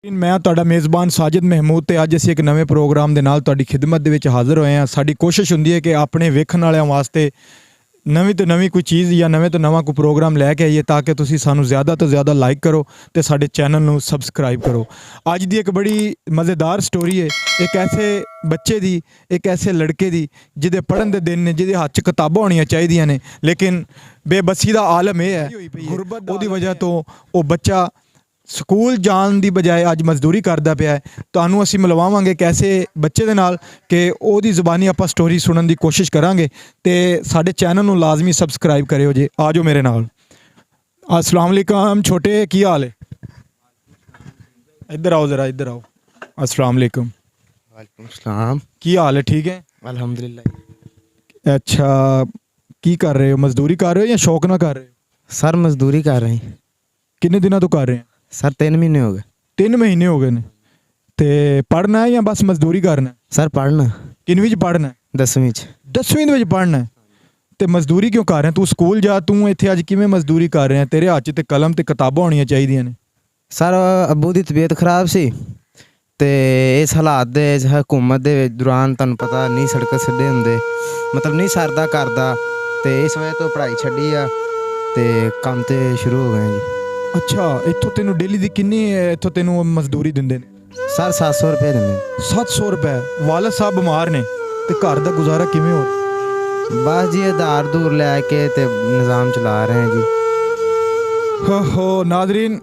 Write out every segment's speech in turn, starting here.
ਮੈਂ ਤੁਹਾਡਾ ਮੇਜ਼ਬਾਨ ਸਾजिद महमूद ਤੇ ਅੱਜ ਅਸੀਂ ਇੱਕ ਨਵੇਂ ਪ੍ਰੋਗਰਾਮ ਦੇ ਨਾਲ ਤੁਹਾਡੀ ਖਿਦਮਤ ਦੇ ਵਿੱਚ ਹਾਜ਼ਰ ਹੋਏ ਹਾਂ। ਸਾਡੀ ਕੋਸ਼ਿਸ਼ ਹੁੰਦੀ ਹੈ ਕਿ ਆਪਣੇ ਵੇਖਣ ਵਾਲਿਆਂ ਵਾਸਤੇ ਨਵੀਂ ਤੋਂ ਨਵੀਂ ਕੋਈ ਚੀਜ਼ ਜਾਂ ਨਵੇਂ ਤੋਂ ਨਵਾਂ ਕੋਈ ਪ੍ਰੋਗਰਾਮ ਲੈ ਕੇ ਆਈਏ ਤਾਂ ਕਿ ਤੁਸੀਂ ਸਾਨੂੰ ਜ਼ਿਆਦਾ ਤੋਂ ਜ਼ਿਆਦਾ ਲਾਈਕ ਕਰੋ ਤੇ ਸਾਡੇ ਚੈਨਲ ਨੂੰ ਸਬਸਕ੍ਰਾਈਬ ਕਰੋ। ਅੱਜ ਦੀ ਇੱਕ ਬੜੀ ਮਜ਼ੇਦਾਰ ਸਟੋਰੀ ਹੈ, ਇੱਕ ਐਸੇ ਬੱਚੇ ਦੀ, ਇੱਕ ਐਸੇ ਲੜਕੇ ਦੀ ਜਿਹਦੇ ਪੜ੍ਹਨ ਦੇ ਦਿਨ ਨੇ, ਜਿਹਦੇ ਹੱਥ 'ਚ ਕਿਤਾਬਾਂ ਹੋਣੀਆਂ ਚਾਹੀਦੀਆਂ ਨੇ, ਲੇਕਿਨ ਬੇਬਸੀ ਦਾ ਆਲਮ ਇਹ ਹੈ, ਗੁਰਬਤ ਉਹਦੀ ਵਜ੍ਹਾ ਤੋਂ ਉਹ ਬੱਚਾ ਸਕੂਲ ਜਾਣ ਦੀ ਬਜਾਏ ਅੱਜ ਮਜ਼ਦੂਰੀ ਕਰਦਾ ਪਿਆ ਹੈ। ਤੁਹਾਨੂੰ ਅਸੀਂ ਮਿਲਵਾਵਾਂਗੇ ਇੱਕ ਐਸੇ ਬੱਚੇ ਦੇ ਨਾਲ ਕਿ ਉਹਦੀ ਜ਼ੁਬਾਨੀ ਆਪਾਂ ਸਟੋਰੀ ਸੁਣਨ ਦੀ ਕੋਸ਼ਿਸ਼ ਕਰਾਂਗੇ ਤੇ ਸਾਡੇ ਚੈਨਲ ਨੂੰ ਲਾਜ਼ਮੀ ਸਬਸਕ੍ਰਾਈਬ ਕਰਿਓ ਜੇ। ਆ ਜਾਓ ਮੇਰੇ ਨਾਲ। अस्सलाम वालेकुम छोटे, की हाल है? इधर आओ ज़रा, इधर आओ। अस्सलाम वालेकुम। वालेकुम सलाम। की हाल है? ठीक है अल्हम्दुलिल्लाह। अच्छा, की कर रहे हो? मजदूरी कर रहे हो या शौक ना कर रहे हो? सर मजदूरी कर रहे हैं किन्ने दिनों तो कर रहे हैं? सर 3 महीने हो गए। 3 महीने हो गए ने। ते पढ़ना है या बस मजदूरी करना है? सर पढ़ना किनवीं च पढ़ना है? 10वीं च। 10वीं ਦੇ ਵਿੱਚ ਪੜ੍ਹਨਾ ਹੈ ਤੇ ਮਜ਼ਦੂਰੀ ਕਿਉਂ ਕਰ ਰਿਹਾ? ਤੂੰ ਸਕੂਲ ਜਾ, ਤੂੰ ਇੱਥੇ ਅੱਜ ਕਿਵੇਂ ਮਜ਼ਦੂਰੀ ਕਰ ਰਿਹਾ? ਤੇਰੇ ਹੱਥ 'ਚ ਤੇ ਕਲਮ ਤੇ ਕਿਤਾਬਾਂ ਹੋਣੀਆਂ ਚਾਹੀਦੀਆਂ ਨੇ। सर अबू की तबीयत खराब सी ते इस हालात दे हुकूमत दे दौरान तुहानूं पता नहीं सड़क सिद्धे हुंदे, मतलब नहीं सरदा करदा ते इस वजह तो पढ़ाई छड्डी आ ते काम ते शुरू हो गए जी। ਅੱਛਾ, ਇੱਥੋਂ ਤੈਨੂੰ ਡੇਲੀ ਦੀ ਕਿੰਨੀ ਇੱਥੋਂ ਤੈਨੂੰ ਮਜ਼ਦੂਰੀ ਦਿੰਦੇ ਨੇ? सर 700 रुपये दिंदे। 700 ਰੁਪਏ। ਵਾਲਦ ਸਾਹਿਬ ਬਿਮਾਰ ਨੇ ਤੇ ਘਰ ਦਾ ਗੁਜ਼ਾਰਾ ਕਿਵੇਂ ਹੋ ਰਿਹਾ? बस जी आधार दूर लैके ते निज़ाम चला रहे हैं जी। ਹੋ ਨਾਜ਼ਰੀਨ,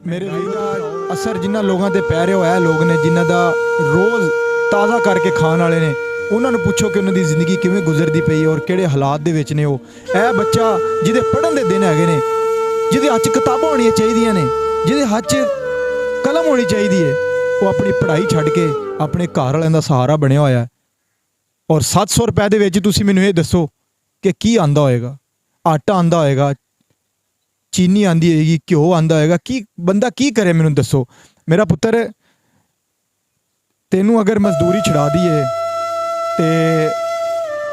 ਮੇਰੇ ਵੀਰ ਦਾ ਅਸਰ ਜਿਨ੍ਹਾਂ ਲੋਕਾਂ ਤੇ ਪੈ ਰਿਹਾ ਹੋਇਆ, ਲੋਕ ਨੇ ਜਿਨ੍ਹਾਂ ਦਾ ਰੋਜ਼ ਤਾਜ਼ਾ ਕਰਕੇ ਖਾਣ ਵਾਲੇ ਨੇ, ਉਹਨਾਂ ਨੂੰ ਪੁੱਛੋ ਕਿ ਉਹਨਾਂ ਦੀ ਜ਼ਿੰਦਗੀ ਕਿਵੇਂ ਗੁਜ਼ਰਦੀ ਪਈ ਹੈ ਔਰ ਕਿਹੜੇ ਹਾਲਾਤ ਦੇ ਵਿੱਚ ਨੇ ਉਹ। ਇਹ ਬੱਚਾ ਜਿਹਦੇ ਪੜ੍ਹਨ ਦੇ ਦਿਨ ਹੈਗੇ ਨੇ, ਜਿਹਦੇ ਹੱਥ 'ਚ ਕਿਤਾਬਾਂ ਹੋਣੀਆਂ ਚਾਹੀਦੀਆਂ ਨੇ, ਜਿਹਦੇ ਹੱਥ 'ਚ ਕਲਮ ਹੋਣੀ ਚਾਹੀਦੀ ਹੈ, ਉਹ ਆਪਣੀ ਪੜ੍ਹਾਈ ਛੱਡ ਕੇ ਆਪਣੇ ਘਰ ਵਾਲਿਆਂ ਦਾ ਸਹਾਰਾ ਬਣਿਆ ਹੋਇਆ ਹੈ। ਔਰ 700 ਰੁਪਏ ਦੇ ਵਿੱਚ ਤੁਸੀਂ ਮੈਨੂੰ ਇਹ ਦੱਸੋ ਕਿ ਕੀ ਆਂਦਾ ਹੋਏਗਾ? ਆਟਾ ਆਂਦਾ ਹੋਏਗਾ, ਚੀਨੀ ਆਂਦੀ ਹੋਏਗੀ, ਘਿਓ ਆਂਦਾ ਹੋਏਗਾ, ਕੀ ਬੰਦਾ ਕੀ ਕਰੇ? ਮੈਨੂੰ ਦੱਸੋ ਮੇਰਾ ਪੁੱਤਰ। ਤੈਨੂੰ ਅਗਰ ਮਜ਼ਦੂਰੀ ਛਡਾ ਦਈਏ ਤੇ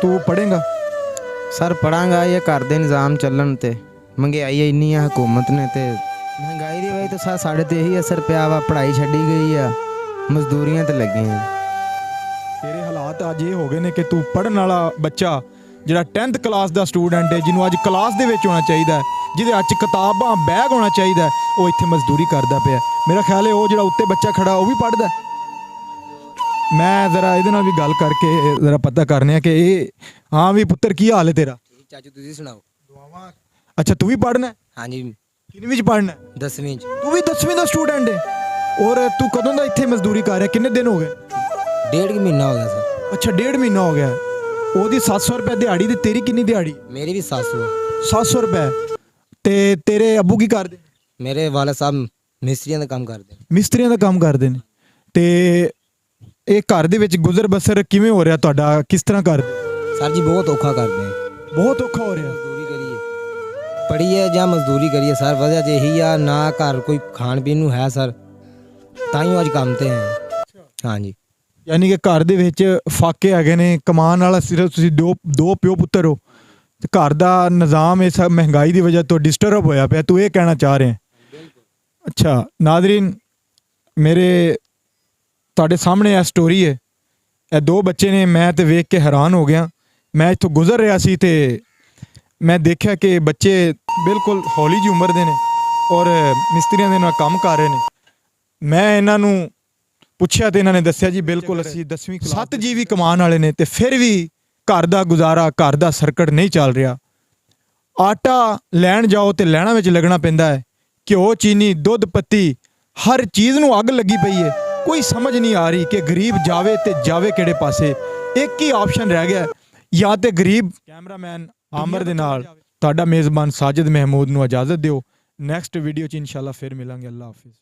ਤੂੰ ਪੜ੍ਹੇਗਾ? सर पढ़ांगा, ये घर दे निज़ाम चलन ते महंगाई इन्नी है हुकूमत ने ते महंगाई की वजह तो सर साढ़े ते यही असर पिया वा। पढ़ाई छड्डी गई है, मजदूरियां ते लगी हैं। ਤੇਰੇ ਹਾਲਾਤ ਅੱਜ ਇਹ ਹੋ ਗਏ ਨੇ ਕਿ ਤੂੰ ਪੜ੍ਹਨ ਵਾਲਾ ਬੱਚਾ ਜਿਹੜਾ 10th ਕਲਾਸ ਦਾ ਸਟੂਡੈਂਟ ਹੈ, ਜਿਹਨੂੰ ਅੱਜ ਕਲਾਸ ਦੇ ਵਿੱਚ ਹੋਣਾ ਚਾਹੀਦਾ ਹੈ, ਜਿਹਦੇ ਹੱਥ 'ਚ ਕਿਤਾਬਾਂ ਬੈਗ ਹੋਣਾ ਚਾਹੀਦਾ ਹੈ, ਉਹ ਇੱਥੇ ਮਜ਼ਦੂਰੀ ਕਰਦਾ ਪਿਆ। ਮੇਰਾ ਖਿਆਲ ਹੈ ਉਹ ਜਿਹੜਾ ਉੱਤੇ ਬੱਚਾ ਖੜਾ ਉਹ ਵੀ ਪੜ੍ਹਦਾ। ਮੈਂ ਜ਼ਰਾ ਇਹਦੇ ਨਾਲ ਵੀ ਗੱਲ ਕਰਕੇ ਜ਼ਰਾ ਪਤਾ ਕਰਨੇ ਆ ਕਿ ਇਹ। ਹਾਂ ਵੀ ਪੁੱਤਰ, ਕੀ ਹਾਲ ਹੈ ਤੇਰਾ? चाचू तुसी सुनाओ। ਦੁਆਵਾਂ। ਅੱਛਾ, ਤੂੰ ਵੀ ਪੜ੍ਹਨਾ? हाँ जी ਕਿੰਨਵੀਂ 'ਚ ਪੜ੍ਹਨਾ? 10वीं च। ਤੂੰ ਵੀ 10ਵੀਂ ਦਾ ਸਟੂਡੈਂਟ ਹੈ? ਔਰ ਤੂੰ ਕਦੋਂ ਦਾ ਇੱਥੇ ਮਜ਼ਦੂਰੀ ਕਰ ਰਿਹਾ? ਕਿੰਨੇ ਦਿਨ ਹੋ ਗਏ? 1.5 महीना हो गया सर। ਅੱਛਾ, 1.5 ਮਹੀਨਾ ਹੋ ਗਿਆ। ਉਹਦੀ 700 ਰੁਪਏ ਦਿਹਾੜੀ ਤੇ ਤੇਰੀ ਕਿੰਨੀ ਦਿਹਾੜੀ? मेरी भी 700। 700 ਰੁਪਏ। ਤੇ ਤੇਰੇ ਅੱਬੂ ਕੀ ਕਰਦੇ? मेरे वाले साहब मिस्त्रियों का काम करते हैं। ਮਿਸਤਰੀਆਂ ਦਾ ਕੰਮ ਕਰਦੇ ਨੇ। ਤੇ ਇਹ ਘਰ ਦੇ ਵਿੱਚ ਗੁਜ਼ਰ ਬਸਰ ਕਿਵੇਂ ਹੋ ਰਿਹਾ ਤੁਹਾਡਾ? ਕਿਸ ਤਰ੍ਹਾਂ ਕਰਦੇ? सर जी बहुत औखा करते हैं। ਬਹੁਤ ਔਖਾ ਹੋ ਰਿਹਾ। मजदूरी करिए, पढ़िए या मजदूरी करिए सर, वजह तो यही आ ना घर कोई खान पीन नूं है सर, ताइयों अज काम ते हैं। हाँ जी। ਯਾਨੀ ਕਿ ਘਰ ਦੇ ਵਿੱਚ ਫਾਕੇ ਹੈਗੇ ਨੇ, ਕਮਾਉਣ ਵਾਲਾ ਸਿਰਫ ਤੁਸੀਂ ਦੋ ਪਿਓ ਪੁੱਤਰ ਹੋ ਤੇ ਘਰ ਦਾ ਨਿਜ਼ਾਮ ਇਸ ਮਹਿੰਗਾਈ ਦੀ ਵਜ੍ਹਾ ਤੋਂ ਡਿਸਟਰਬ ਹੋਇਆ ਪਿਆ। ਤੂੰ ਇਹ ਕਹਿਣਾ ਚਾਹ ਰਿਹਾ? ਅੱਛਾ ਨਾਜ਼ਰੀਨ, ਮੇਰੇ ਤੁਹਾਡੇ ਸਾਹਮਣੇ ਇਹ ਸਟੋਰੀ ਹੈ। ਇਹ ਦੋ ਬੱਚੇ ਨੇ। ਮੈਂ ਤੇ ਵੇਖ ਕੇ ਹੈਰਾਨ ਹੋ ਗਿਆ। ਮੈਂ ਇੱਥੋਂ ਗੁਜ਼ਰ ਰਿਹਾ ਸੀ ਤੇ ਮੈਂ ਦੇਖਿਆ ਕਿ ਬੱਚੇ ਬਿਲਕੁਲ ਹੌਲੀ ਜਿਹੀ ਉਮਰ ਦੇ ਨੇ ਔਰ ਮਿਸਤਰੀਆਂ ਦੇ ਨਾਲ ਕੰਮ ਕਰ ਰਹੇ ਨੇ। ਮੈਂ ਇਹਨਾਂ ਨੂੰ ਪੁੱਛਿਆ ਤੇ ਇਹਨਾਂ ਨੇ ਦੱਸਿਆ ਜੀ ਬਿਲਕੁਲ ਅਸੀਂ 10ਵੀਂ ਕਲਾਸ 7 ਜੀ ਵੀ ਕਮਾਉਣ ਵਾਲੇ ਨੇ ਤੇ ਫਿਰ ਵੀ ਘਰ ਦਾ ਗੁਜ਼ਾਰਾ, ਘਰ ਦਾ ਸਰਕਟ ਨਹੀਂ ਚੱਲ ਰਿਹਾ। ਆਟਾ ਲੈਣ ਜਾਓ ਤੇ ਲੈਣਾ ਵਿੱਚ ਲੱਗਣਾ ਪੈਂਦਾ ਹੈ। ਘਿਓ, ਚੀਨੀ, ਦੁੱਧ, ਪੱਤੀ, ਹਰ ਚੀਜ਼ ਨੂੰ ਅੱਗ ਲੱਗੀ ਪਈ ਹੈ। ਕੋਈ ਸਮਝ ਨਹੀਂ ਆ ਰਹੀ ਕਿ ਗਰੀਬ ਜਾਵੇ ਤੇ ਜਾਵੇ ਕਿਹੜੇ ਪਾਸੇ। ਇੱਕ ਹੀ ਆਪਸ਼ਨ ਰਹਿ ਗਿਆ, ਜਾਂ ਤੇ ਗਰੀਬ। ਕੈਮਰਾਮੈਨ ਆਮਰ ਦੇ ਨਾਲ ਤੁਹਾਡਾ ਮੇਜ਼ਬਾਨ ਸਾजिद महमूद ਨੂੰ ਇਜਾਜ਼ਤ ਦਿਓ। ਨੈਕਸਟ ਵੀਡੀਓ 'ਚ ਇਨਸ਼ਾਅੱਲਾ ਫਿਰ ਮਿਲਾਂਗੇ। ਅੱਲਾ ਹਾਫਿਜ਼।